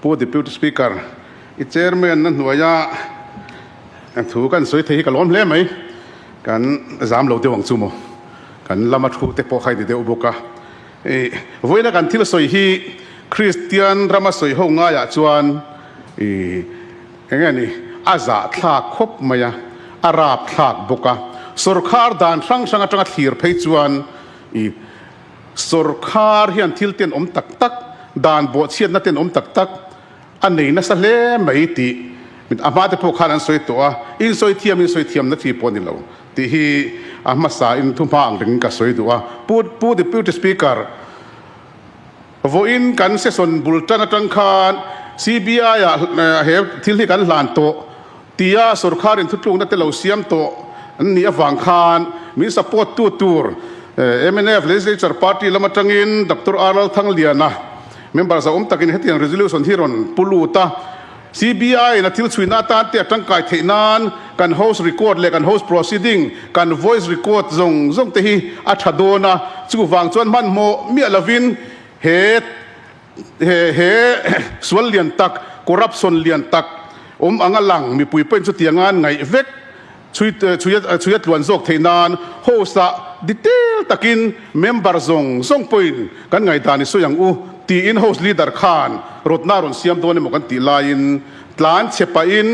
ผู้ deputy speaker อีเจอร์แมนนั่นหัวยาถูกันสวยที่กันล้อมเล่ไหมกันจามเราเดียวหวังซูโมกันละมาถูเตปอใครเดียวบุกะวันนั้นกันที่เราสวยที่คริสเตียนรามาสวยห้องง่ายจวนอย่างนี้อาซาทากคบมายาอาราบทากบุกะสุรคาร์ดานช่างจังทีร์เพจวนสุรคาร์เฮียนทิลเตียนตักตักดานบทเชียนนั่นเตียนตักอันนี้น่าสะเล่ไม่ตีมิอามาเตพวกขานันสวยตัวอินสวยเทียมนั่นที่ปนนี่เราที่ฮีอามาสาอินทุ่มพางถึงกับสวยตัวพูดdeputy speakerว่าอินกันเสสนบุลตันจังคาน CBI เฮทิลที่กันหลานโตที่ยาสุรคารินทุกลุงนั่นเตเราเสียมโตอันนี้ฟังคานมีสปอร์ตตัวMNF legislature party ละมาจังอินดรอาร์ทั้งเลียนะmembers ตักินเหตุการณ์ resolution ที่รอนปูลูตา CBI นะที่ช่วยนาตาเตียจังไก่เทนานกัน host record เลยกัน host proceeding กัน voice record ซงเตหีอัชโดนะจู่ฟังจวนมันโมเมียลวินเฮสวนเลียนตัก corruption เลียนตักอังลังมีปุยเป็นสุดที่งานไงเวกช่วยล้วนโจกเทนานโฮสะดีเทลตักิน member ซงปุยกันไงตานิสุยังอูตีอิน house leader ขานรถน่ารถเสียมตัวนี้มันกันตีลายินตลานเชปอิน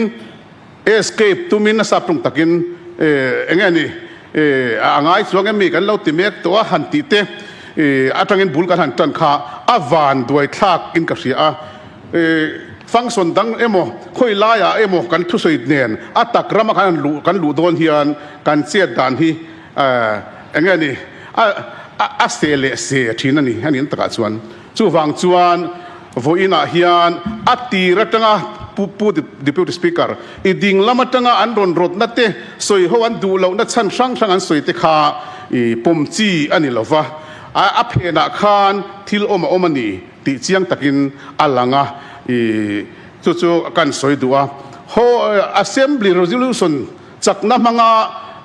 escape ตุมินนัสับตรงตักินงี้นี่ง่ายส่วนงี้มีกันเราติเมกตัวหันตีเตอาจังอินบุลกันหันจันขาอาวานด้วยทักอินกับเสียฟังส่วนดังโมคุยลายโมกันทุสอิดเนียนอัตักรำกันหลุดโดนเฮียนกันเสียดานที่งี้นี่เสเลเสียทีนั่นนี่อันนี้ตระส่วนจู่ฟังจวนว่าอินาเฮียนอัตีรัตงะผู้ deputy speaker อีดิ่งละมัตงะอันรอนรถนั่นเตะสวยหัวอันดูเรานั่นช่างอันสวยเตะขาปุ่มจีอันนี้เราว่าอัพเฮนักขานทิลอมานี่ติเชียงตะกินอัลลังะจู่กันสวยดัวโฮ assembly resolution จากน้ำมัง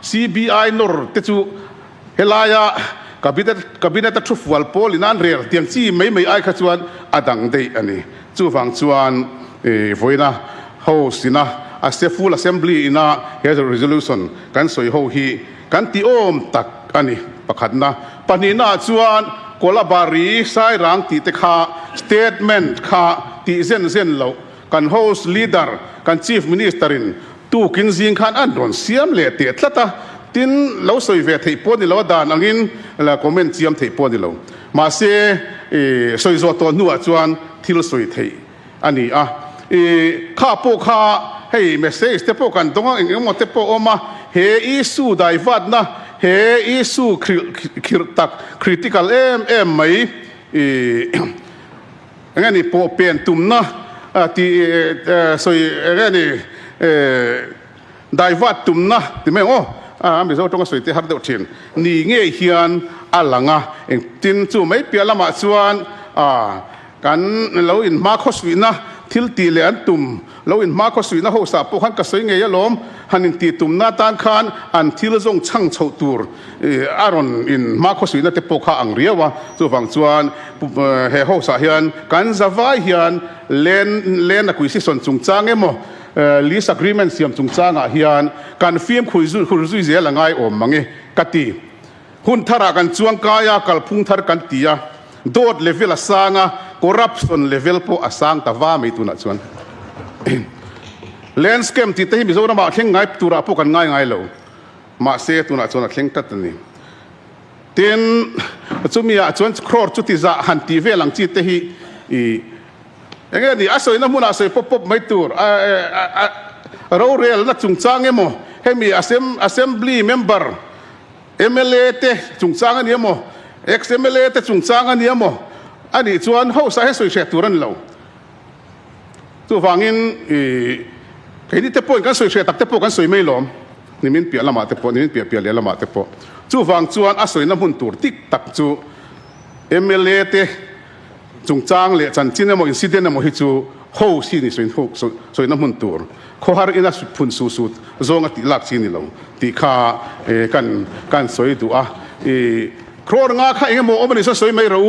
CBI นอร์เตจู่เฮลายาkabinet truth wal pol inan rel tiang chi mai ai kha chuan adang dei ani chu wang chuan voina house ina a full assembly ina here's a resolution kan soi ho hi kan ti tak ani pakhatna panina chuan kolabari sai rang ti te kha statement kha ti zen lo kan house leader kan chief minister in tu kin jing khan an ron siam le te thlata tin lo soi ve thei pon ni lo dan angin la comment chiam thei pon ni lo ma se soi zo to nuwa chuan thil soi thei ani kha po kha hei message te po kan donga engmo te po oma he issue dai vat na he issue tak critical em mai ngani po pen tum na ti soi ngani dai vat tum na ti meมีเจ้าตรงสวยที่ฮัตเดอร์ชินนี่เงี้ยเฮียนอัลลังเองจินจู่ไม่เปียละมาชวนกันเราอินมาโคสวินะทิลตีเลนตุ่มเราอินมาโคสวินะหัวสาปุขันกระสวยเงี้ยล้มหันอินตีตุ่มหน้าตานคานอันทิลจงช่างเฉาตูร์อารอนอินมาโคสวินะเตปกข้าอังเรียวะจู่ฝั่งชวนเฮหัวสาเฮียนกันจะว่าเฮียนเลนนักวิสิสนจุงจ้างเงี้ยมั้งlease agreement เสียมจุงจ้างเฮียนการฟิล์มคุยซุยเสียละไงมังเงกติหุ่นทารากันจวงกายกัลพุงทาร์กันตียโดดเลเวลสางcorruption level พออสางตะว่าไม่ตุนัดชวนlandscapeที่ที่มีโซนมาเข่งไงตัวเราพวกกันง่ายเลยมาเสียตุนัดชวนเข่งตัดนี่เต็นจุมีชวนครอจุดที่จะหันตีเวลังจีเตหีอย่างนี้อาศัยน้ำมันอาศัยปบไม่ตัวเราเรียนนักจุงจ้างเงี้ยมั้งให้มี assembly member MLA เตจุงจ้างอันนี้มั้ง XMLA เตจุงจ้างอันนี้มั้งอันนี้ชวนเขาใส่ให้สวยเฉดตัวนั้นเราตัวฟังอินใครที่เตปกันสวยเฉดตักเตปกันสวยไม่หลอมนี่มินเปียละมาเตปนี่มินเปียละมาเตปตัวฟังชวนอาศัยน้ำมันตัวติ๊กตักจู MLA เตจงจ้างเลยจันจีนเนี่ยมันอินซิเดนเนี่ยมันฮิจูโฮซีนี่ส่วนน้ำมันตัวข้อหาอินัสพุนสุดจงติลักจีนี่เราติข้ากันสวยตัวครัวงาข้าเองมันโอ้มันนี่สวยไม่รู้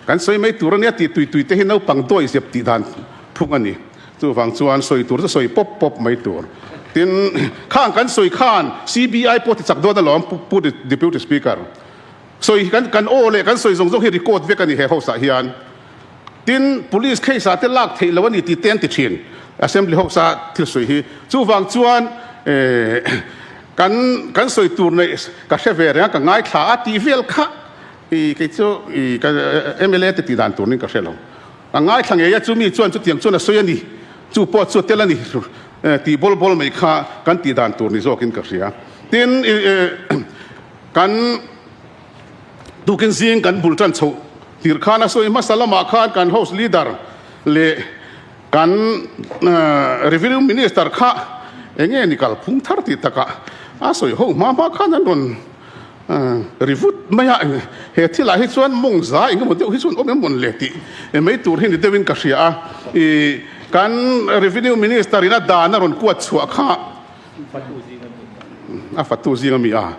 กันสวยไม่ตัวนี้ตีตุยเตหินเอาปังตัวเสียบตีดันทุกอันนี้จู่ฟังจวนสวยตัวจะสวยป๊บไม่ตัวทีนข้างกันสวยข้าน CBI พูดจักโดนตลอดพูด Deputy Speaker สวยกันโอเลยกันสวยส่งให้รีคอร์ดเวกันนี่เขาสาเหตุทีน police case อาจจะลากเทแล้ววันนี้ตีเต้นติดเชียน Assembly เขาสาที่สวยที่จู่ฟังจวนกันสวยตัวในกับเชฟเวอร์เนี่ยกันง่ายขาตีเวลค่ะcái chỗ cái MLA thì đàn tụi nên cái sao ngay thằng ấy chú mi chuan chú tiếng chuan là soi đi chú bỏ chú tên là đi thì bol mấy khá cái thì đàn tụi này do cái sao tiền cái tu cái riêng cái bul trăn chậu thì khá là soi masala mà khá cái house leader le cái revenue minister khá anh ấy nikal phung thar thì ta cả soi hậu mà khá là luôn revut maya he thila hi chuan mong za inga mo deu hi chuan om mon leti mei tur hin dewin ka ria kan revenue minister ina dana ron kuat chua kha fatu zinga mi a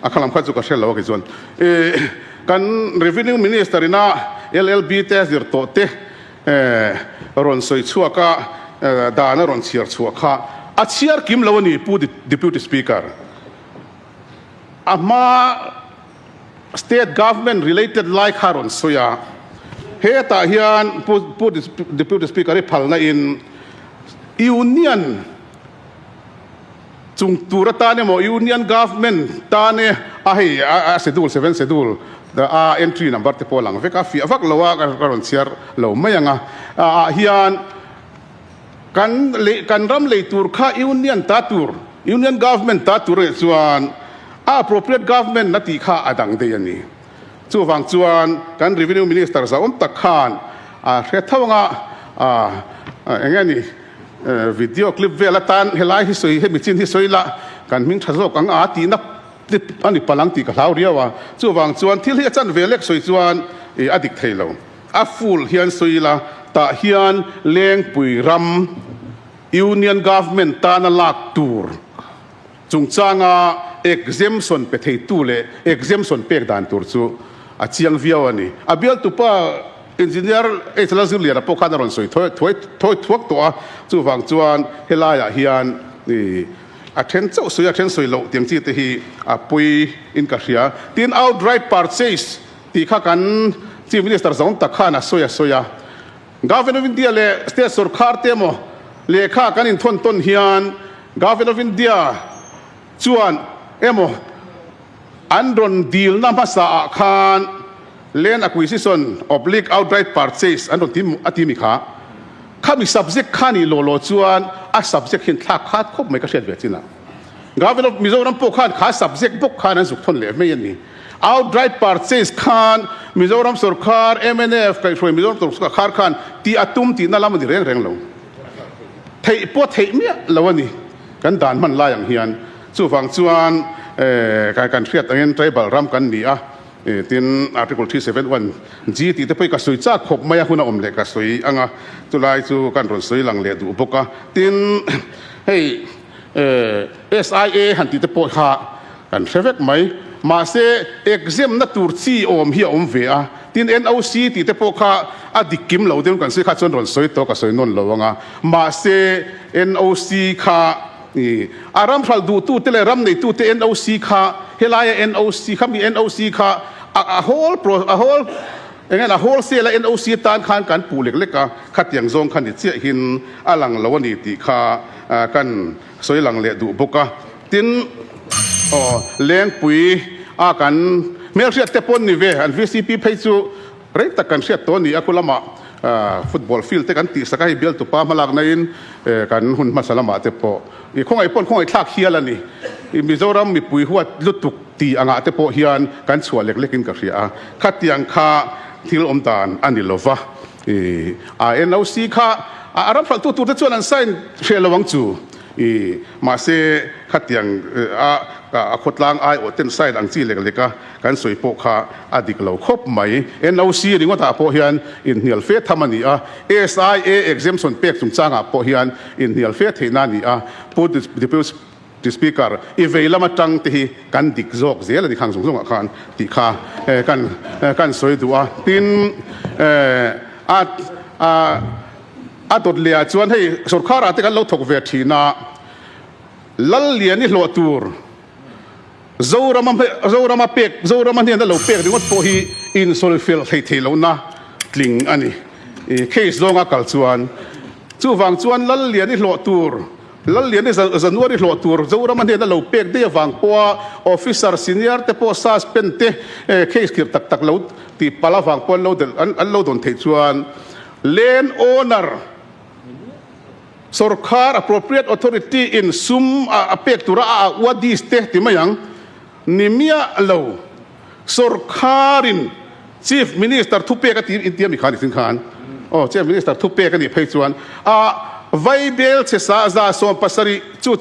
khalam kha chu ka shel law ke chuan kan revenue minister ina LLB te zir to te ron soi chua ka dana ron chiar chua kha a chiar kim lawani pu deputy speaker ama state government related like haron soya heta hian pu deputy speaker phalna in union chung turata ne mo union government ta ne a schedule 7 schedule the entry number te polang veka fi avak lawa karon chiar lo mayanga hian kan ram le tur kha union government ta tur chuan appropriate government nati kha adang de yani chu wang chuan kan revenue minister za tak khan he thawanga engani video clip vela tan helai hi soi he michin hi soila kan ming thazok ang ti na ani palang ti ka hlau riawa chu wang chuan thil hi chan velek soi chuan adik thailo a full hian soila ta hian leng pui ram union government ta na lak tur chung changa exemption pe thei tu le exemption pek dan tur chu a chiang viaw ani a bial tu pa engineer hlazir lian a pokhan ron soi thoi thuak to a chu wang chuan helaya hian ni a then chau soi lo tiang chi te hi a pui in ka hria tin outright purchase ti kha kan chief minister zong ta khana soya government of India le state sarkar te mo le kha kan in thon ton hian government of India chuan emo andron deal na masa khan land acquisition oblique outright purchase andron tim atimi kha khami subject khani lo chuan a subject hin thak khat khop mai ka shet ve china government of Mizoram po khan kha subject book khan an zuk thon le me yani outright purchase khan Mizoram sarkar MNF kai roi Mizoram sarkar khan ti atum ti na lam di reng lo thei po thei mi lawani kan dan man la yang hian chu wang chuan kan hriat angin tribal ram kan ni tin article 371 g ti te poi ka sui cha khop maya huna omle ka sui anga tulai chu kan ron sui lang le du boka tin hey SIA han ti te po kha kan hrevet mai ma se exam na tur chi om hi om ve tin NOC ti te po kha adikim lo dem kan se kha chon ron soi to ka soi non lo anga ma se NOC kha aram phal du tu tele ram nei tu te NOC kha helaya NOC kha mi NOC kha a whole sale NOC tan khan kan pulek leka khatyang zong khan chi hin alang lawani ti kha kan soi lang le du boka tin leng pui kan mel riat te pon ni ve an VCP phei chu rei ta kan riat to ni akulama football field te kan ti sakai bel tu pa malak na in kan hun masalama te po khong ai pon khong ai thak hial ani Mizoram mi pui huat lutuk ti anga te po hian kan chua lek lekin ka ria khatiang kha thil om dan ani lova NOC kha aram phal tu te chuan an sign relawang chu ma se khatiang a khotlang ai o ten side ang chi leka kan soi po kha adik lo khop mai NOC ringo ta po hian in hnial fe thamani SIA exemption pek chung changa po hian in hnial fe theina ni pu speaker i veilama tang te hi kan dik zok zel di khang sung sung khan ti kha kan soi duwa tin a dot lia chuan hei sarkar ate kan lo thok ve thina lal lian ni hlo tur zorama pek zorama hian da lo pek dingot po hi in solfil thei lo na tling ani case longa kal chuan chu wang chuan lal lian ni hlo tur lal lian ni january hlo tur zorama hian da lo pek de wang po officer senior te po suspend te case kir tak lo ti pala wang po lo an lo don thei chuan land owner sarkar appropriate authority in sum apek tura wadis te ti mayang nimia lo sarkarin chief minister thupe ka ti india mi khan sin khan chief minister thupe ka ni phei chuan vai bel che sa za som pasari chu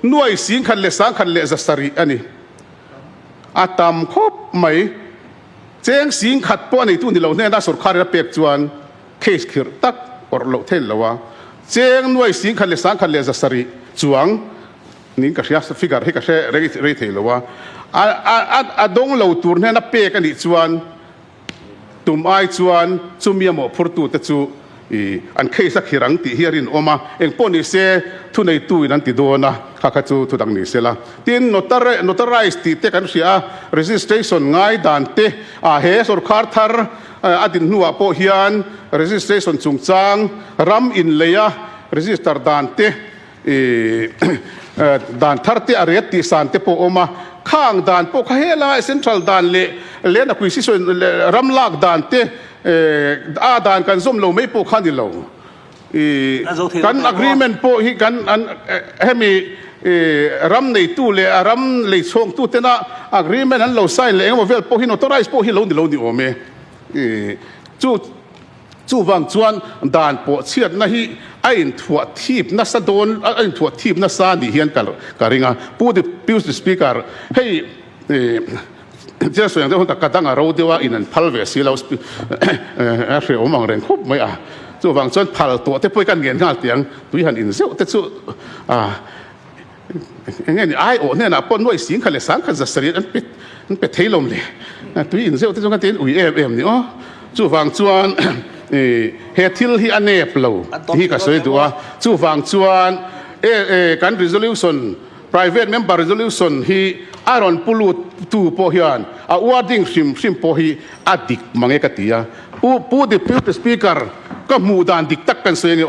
nuai sing khan le sang khan le za sari ani atam khop mai cheng sing khat po nei tu ni lo ne na sarkar ra pek chuan case khir tak or lo thel lawa cheng nuai sing khan le sang khan le za sari chuang ning ka sia figure he ka se re thei lawa a dong lo tur ne na pe ka ni chuan tum ai chuan chumia mo phurtu te chu an case a khirang ti hiarin oma eng poni se thu nei tu in an ti do na kha chu thu dang ni sela tin notarize ti te kan sia registration ngai dan te he sarkar thar adin nuwa po hian registration chungchang ram in leya register dan te dan thar te ariat ti san te po oma khang dan po kha hela central dan le na acquisition ram lak dan te dan kan zum lo mai po khan di lo kan agreement po hi kan an hemi ram nei tu le ram le chong tu te na agreement an lo sign le engmo vel po hi notarize po hi lo ni ome chu wang chuan dan po chiat na hi ain thua thip na sa don ain thua thip na sa ni hian ka ringa pu the speaker hey just so yang ta kadang ro dewa in an phalve si lo a hre omang ren khop mai chu wang chuan phal to te poi kan ngen ngal tiang tui han in zeu te chu nge ni ai o ne na pon noi sing khale sang khan za sari an pe theilom le tui in zeu te jong ka ten ui em ni chu wang chuan he thil hi anep lo hi ka soi duwa chu wang chuan kan resolution private member resolution hi aron pulut tu po hian a wording sim po hi adik mange ka tia pu the speaker ka mu dan dik tak kan soi ni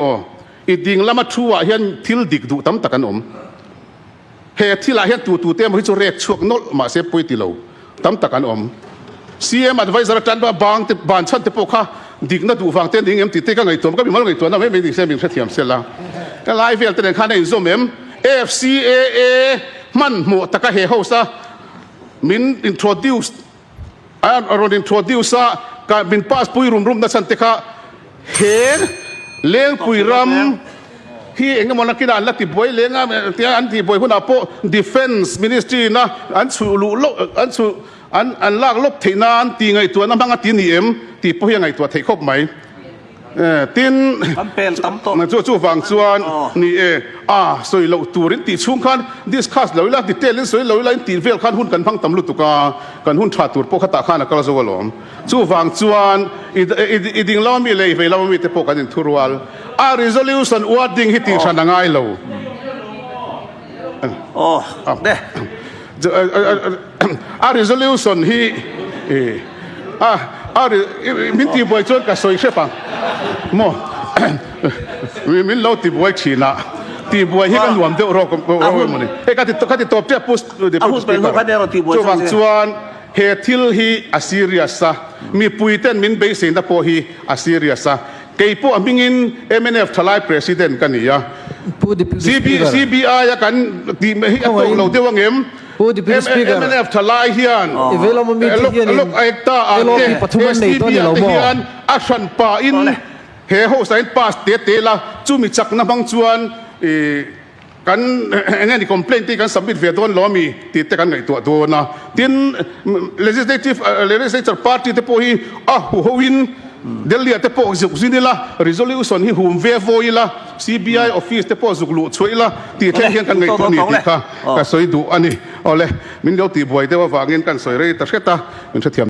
i ding lama thuwa hian thil dik du tam takan he thila hian tu te mo hi chu rek chuak nol ma se pui ti lo tam takan CM advisor tan ba bang te ban chan te po kha dik na du wang te ding em ti te ka ngai tom ka bi mal ngai to na me ding se bing thiam sela ka live vel te khan nei zo mem FCAA man mo taka he hosa min introduce ka min pass pui rum na san te kha he leng pui ram hi engmo na kina lati boy lenga te anti boy huna po defense ministry na an chu lu lo an chu an lak lop theina an ti ngai tu na manga ti ni em ti po hi ngai tu thei khop mai tin campaign tam to na chu wang chuan ni soi lo turin ti chung khan discuss lo la detail in soi lo la tin vel khan hun kan phang tam lu tu ka kan hun tha tur po khata khana kala zo lom chu wang chuan i ding lo mi le ve lo mi te po kan in thurwal resolution wording hi ti thana ngai lo de resolution hi min ti boy chuan ka soi shepa mo min lo ti boy china ti boy hi kan nuam de ro ko mo ni e ka ti top te post de chuan chuan he thil hi a serious sa mi puiten min be sein da po hi a serious sa kei po amingin MNF thalai president kania CBI ya kan ti hi ato lo de wangem MNF thalai hian look ekta hian action pa in he ho sain pass te la chumi chak na bang chuan kan engani complaint ti kan submit ve don lomi ti te kan ngai to do na tin legislative party te po hi ho win Delhi te po zuk zinila resolution hi hum ve voila CBI office te po zuk lu choila ti theng hian kan ngai tu ni ti kha ka soi du ani ole min lo ti buai te wa wangin kan soi rei ta hreta min thiam